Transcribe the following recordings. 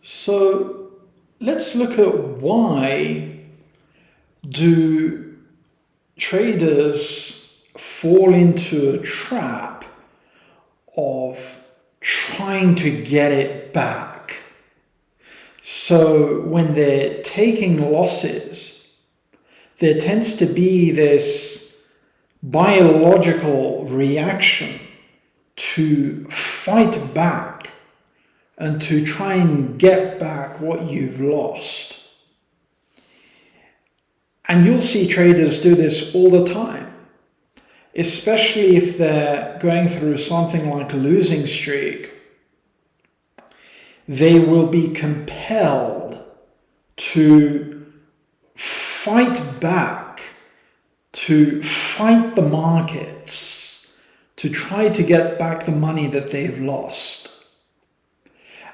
So let's look at why do traders fall into a trap of trying to get it back. So when they're taking losses, there tends to be this biological reaction to fight back and to try and get back what you've lost. And you'll see traders do this all the time, especially if they're going through something like a losing streak. They will be compelled to fight back, to fight the markets, to try to get back the money that they've lost.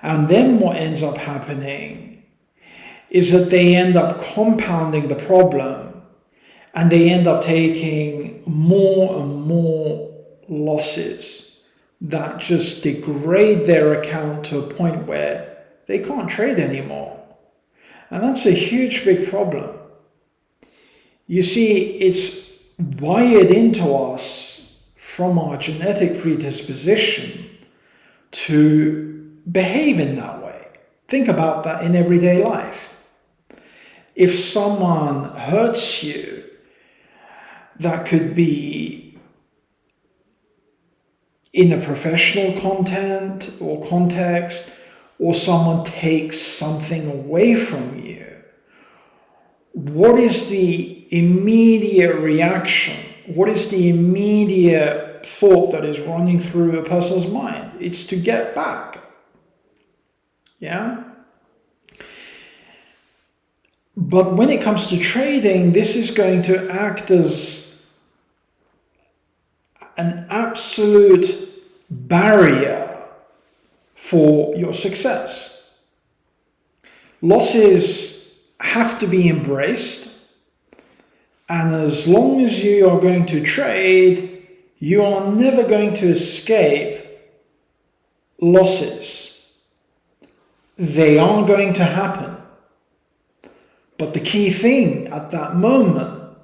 And then what ends up happening is that they end up compounding the problem, and they end up taking more and more losses that just degrade their account to a point where they can't trade anymore. And that's a huge, big problem. You see, it's wired into us from our genetic predisposition to behave in that way. Think about that in everyday life. If someone hurts you, that could be in a professional content or context, or someone takes something away from you. What is the immediate reaction? What is the immediate thought that is running through a person's mind? It's to get back. Yeah? But when it comes to trading, this is going to act as an absolute barrier for your success. Losses have to be embraced, and as long as you are going to trade, you are never going to escape losses. They are going to happen. But the key thing at that moment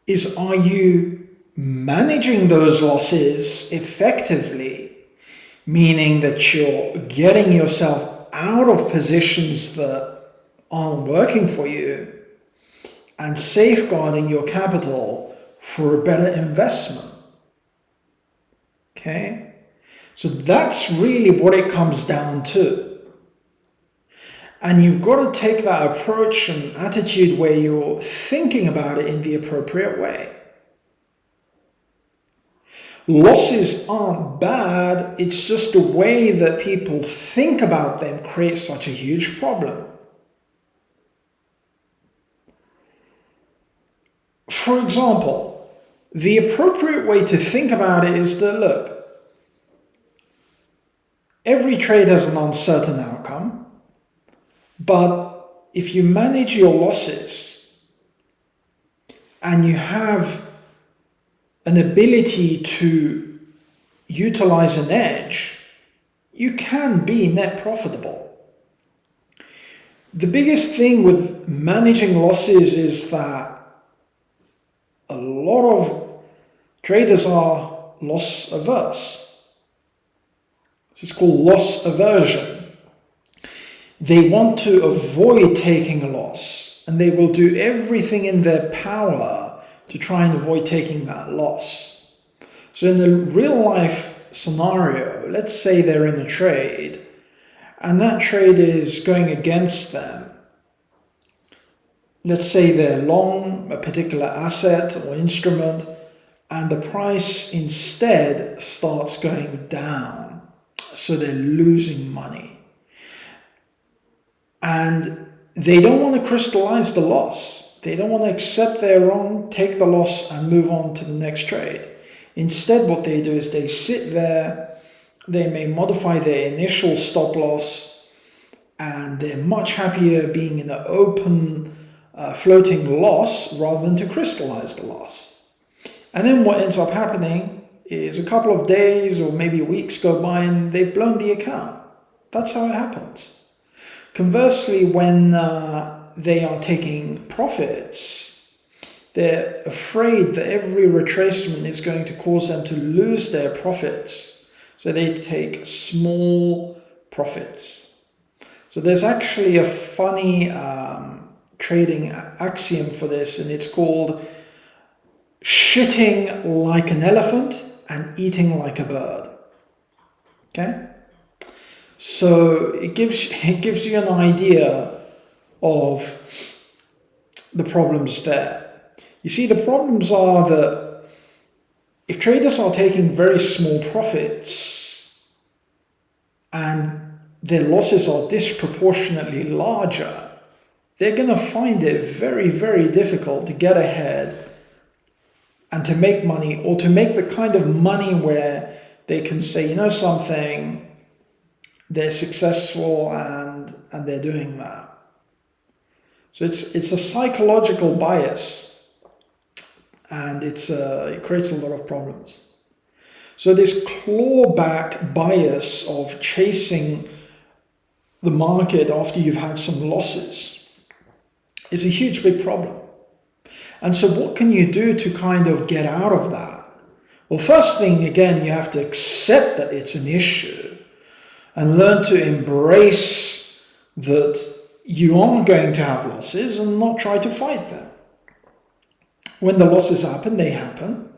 is, are you managing those losses effectively? Meaning that you're getting yourself out of positions that aren't working for you and safeguarding your capital for a better investment. Okay? So that's really what it comes down to. And you've got to take that approach and attitude where you're thinking about it in the appropriate way. Losses aren't bad, it's just the way that people think about them creates such a huge problem. For example, the appropriate way to think about it is that, look, every trade has an uncertain outcome. But if you manage your losses and you have an ability to utilize an edge, you can be net profitable. The biggest thing with managing losses is that a lot of traders are loss averse. So it's called loss aversion. They want to avoid taking a loss, and they will do everything in their power to try and avoid taking that loss. So in the real life scenario, let's say they're in a trade, and that trade is going against them. Let's say they're long a particular asset or instrument, and the price instead starts going down. So they're losing money. And they don't want to crystallize the loss. They don't want to accept their wrong, take the loss, and move on to the next trade. Instead, what they do is they sit there, they may modify their initial stop loss, and they're much happier being in an open, floating loss rather than to crystallize the loss. And then what ends up happening is a couple of days or maybe weeks go by and they've blown the account. That's how it happens. Conversely, when they are taking profits, they're afraid that every retracement is going to cause them to lose their profits. So they take small profits. So there's actually a funny trading axiom for this, and it's called shitting like an elephant and eating like a bird. Okay? So it gives you an idea of the problems there. You see, the problems are that if traders are taking very small profits and their losses are disproportionately larger, they're going to find it very, very difficult to get ahead and to make money, or to make the kind of money where they can say, you know something, they're successful and they're doing that. So it's a psychological bias, and it creates a lot of problems. So this clawback bias of chasing the market after you've had some losses is a huge big problem. And so what can you do to kind of get out of that? Well, first thing, again, you have to accept that it's an issue and learn to embrace that you are going to have losses and not try to fight them. When the losses happen, they happen.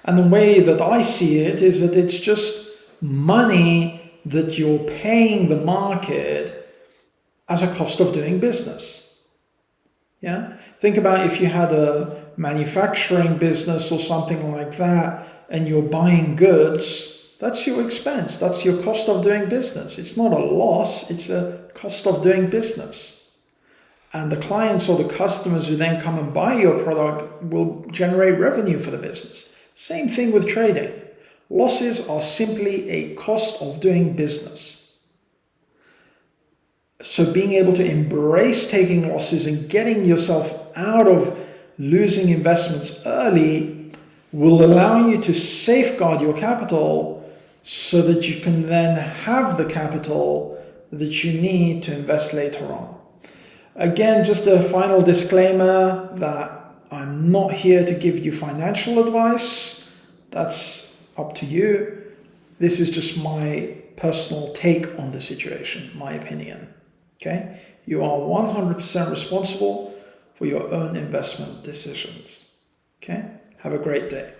And the way that I see it is that it's just money that you're paying the market as a cost of doing business. Yeah? Think about if you had a manufacturing business or something like that, and you're buying goods, that's your expense. That's your cost of doing business. It's not a loss, it's a cost of doing business. And the clients or the customers who then come and buy your product will generate revenue for the business. Same thing with trading. Losses are simply a cost of doing business. So being able to embrace taking losses and getting yourself out of losing investments early will allow you to safeguard your capital so that you can then have the capital that you need to invest later on. Again, just a final disclaimer that I'm not here to give you financial advice. That's up to you. This is just my personal take on the situation, my opinion. Okay? You are 100% responsible for your own investment decisions. Okay? Have a great day.